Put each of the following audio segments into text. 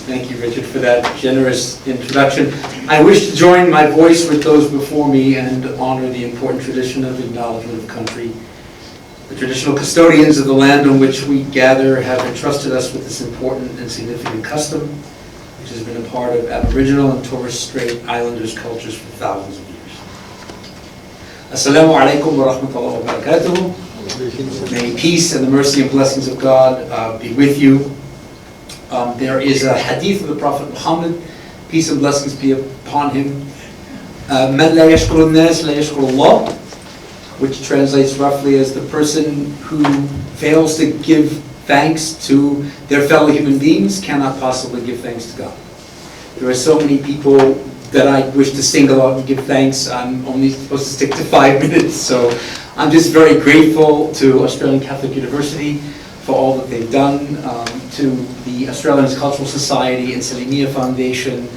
Thank you, Richard, for that generous introduction. I wish to join my voice with those before me and honor the important tradition of acknowledgement of country. The traditional custodians of the land on which we gather have entrusted us with this important and significant custom, which has been a part of Aboriginal and Torres Strait Islanders cultures for thousands of years. Assalamu alaikum wa rahmatullahi wa barakatuh. May peace and the mercy and blessings of God be with you. There is a hadith of the Prophet Muhammad, peace and blessings be upon him. Man la yashkuru nas la yashkuru Allah, which translates roughly as the person who fails to give thanks to their fellow human beings cannot possibly give thanks to God. There are so many people that I wish to single out and give thanks. I'm only supposed to stick to 5 minutes, so I'm just very grateful to Australian Catholic University for all that they've done, to the Australian Intercultural Society and Salimia Foundation,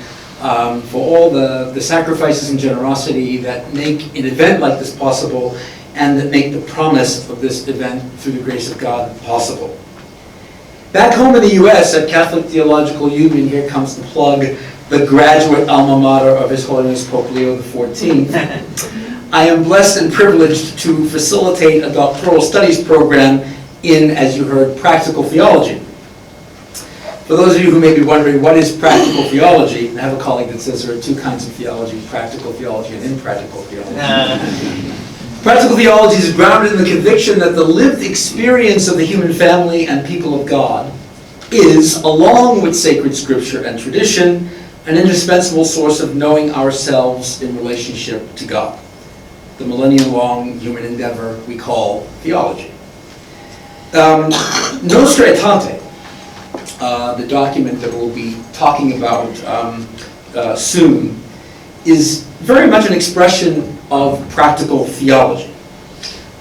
for all the sacrifices and generosity that make an event like this possible and that make the promise of this event through the grace of God possible. Back home in the US at Catholic Theological Union, here comes the plug, the graduate alma mater of His Holiness Pope Leo XIV. I am blessed and privileged to facilitate a doctoral studies program in, as you heard, practical theology. For those of you who may be wondering what is practical theology, I have a colleague that says there are two kinds of theology, practical theology and impractical theology. Practical theology is grounded in the conviction that the lived experience of the human family and people of God is, along with sacred scripture and tradition, an indispensable source of knowing ourselves in relationship to God. The millennium-long human endeavor we call theology. Nostra Aetate, the document that we'll be talking about soon, is very much an expression of practical theology.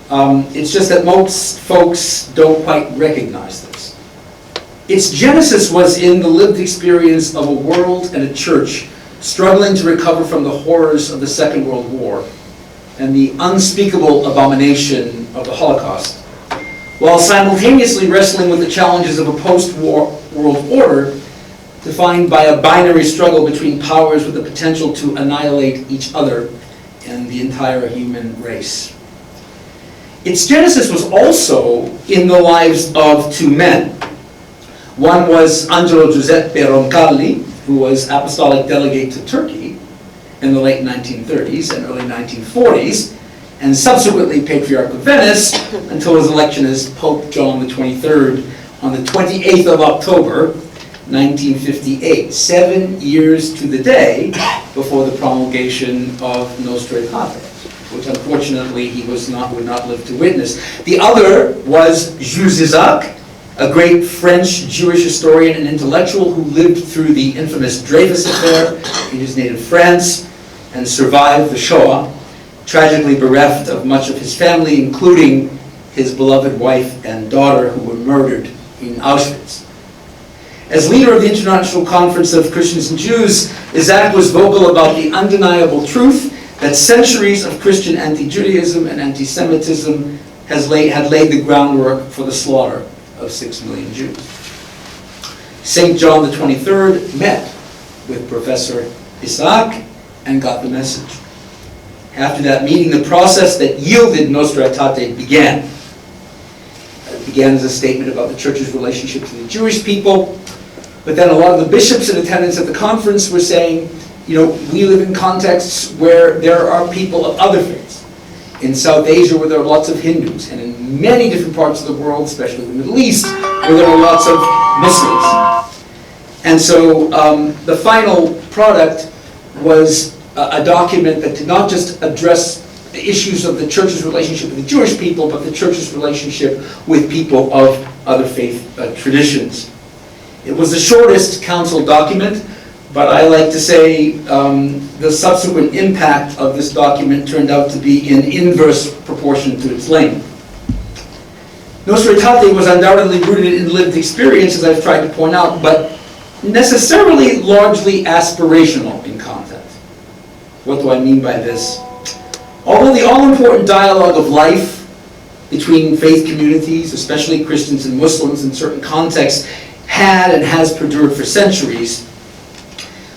It's just that most folks don't quite recognize this. Its genesis was in the lived experience of a world and a church struggling to recover from the horrors of the Second World War and the unspeakable abomination of the Holocaust, while simultaneously wrestling with the challenges of a post-war world order defined by a binary struggle between powers with the potential to annihilate each other and the entire human race. Its genesis was also in the lives of two men. One was Angelo Giuseppe Roncalli, who was apostolic delegate to Turkey in the late 1930s and early 1940s, and subsequently Patriarch of Venice until his election as Pope John XXIII on the 28th of October, 1958, 7 years to the day before the promulgation of Nostra Aetate, which unfortunately he would not live to witness. The other was Jules Isaac, a great French Jewish historian and intellectual who lived through the infamous Dreyfus affair in his native France and survived the Shoah, tragically bereft of much of his family, including his beloved wife and daughter who were murdered in Auschwitz. As leader of the International Conference of Christians and Jews, Isaac was vocal about the undeniable truth that centuries of Christian anti-Judaism and anti-Semitism had laid the groundwork for the slaughter of 6 million Jews. St. John XXIII met with Professor Isaac and got the message. After that meeting, the process that yielded Nostra Aetate began. It began as a statement about the church's relationship to the Jewish people, but then a lot of the bishops in attendance at the conference were saying, you know, we live in contexts where there are people of other faiths. In South Asia, where there are lots of Hindus, and in many different parts of the world, especially the Middle East, where there are lots of Muslims. And so the final product was a document that did not just address the issues of the church's relationship with the Jewish people, but the church's relationship with people of other faith traditions. It was the shortest council document, but I like to say the subsequent impact of this document turned out to be in inverse proportion to its length. Nostra Aetate was undoubtedly rooted in lived experience, as I've tried to point out, but necessarily largely aspirational in content. What do I mean by this? Although the all-important dialogue of life between faith communities, especially Christians and Muslims in certain contexts, had and has perdured for centuries,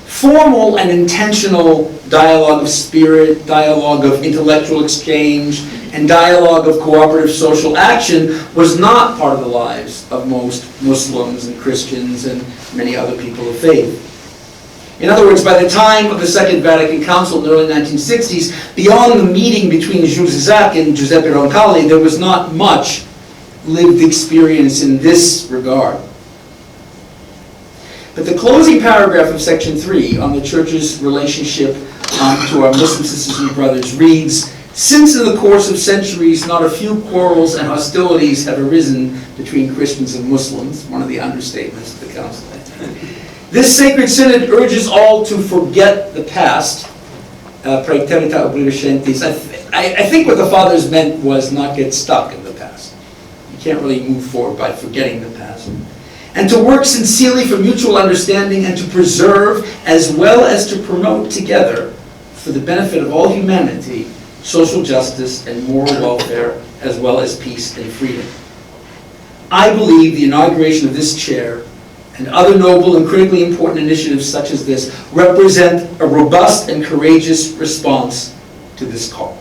formal and intentional dialogue of spirit, dialogue of intellectual exchange, and dialogue of cooperative social action was not part of the lives of most Muslims and Christians and many other people of faith. In other words, by the time of the Second Vatican Council in the early 1960s, beyond the meeting between Jules Isaac and Giuseppe Roncalli, there was not much lived experience in this regard. But the closing paragraph of Section 3 on the Church's relationship to our Muslim sisters and brothers reads, "Since in the course of centuries not a few quarrels and hostilities have arisen between Christians and Muslims," one of the understatements of the Council, "this sacred synod urges all to forget the past, praeterita obligascentis." I think what the fathers meant was not get stuck in the past. You can't really move forward by forgetting the past. "And to work sincerely for mutual understanding and to preserve as well as to promote together for the benefit of all humanity, social justice and moral welfare as well as peace and freedom. I believe the inauguration of this chair and other noble and critically important initiatives such as this represent a robust and courageous response to this call.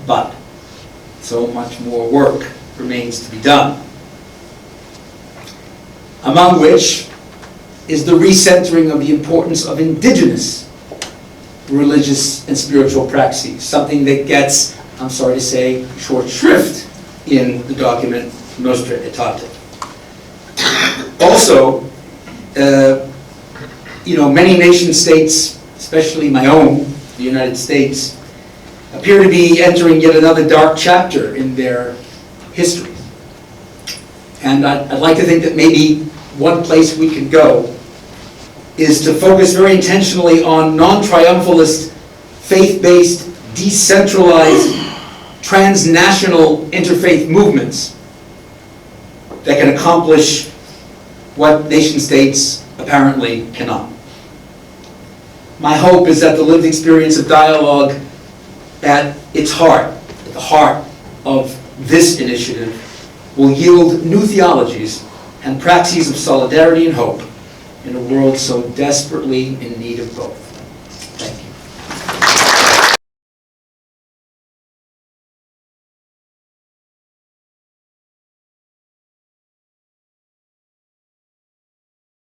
But so much more work remains to be done, among which is the recentering of the importance of indigenous religious and spiritual praxis, something that gets, I'm sorry to say, short shrift in the document Nostra Aetate. Also, many nation states, especially my own, the United States, appear to be entering yet another dark chapter in their history. And I'd like to think that maybe one place we could go is to focus very intentionally on non-triumphalist, faith-based, decentralized, transnational interfaith movements that can accomplish what nation states apparently cannot. My hope is that the lived experience of dialogue at its heart, at the heart of this initiative, will yield new theologies and praxis of solidarity and hope in a world so desperately in need of both.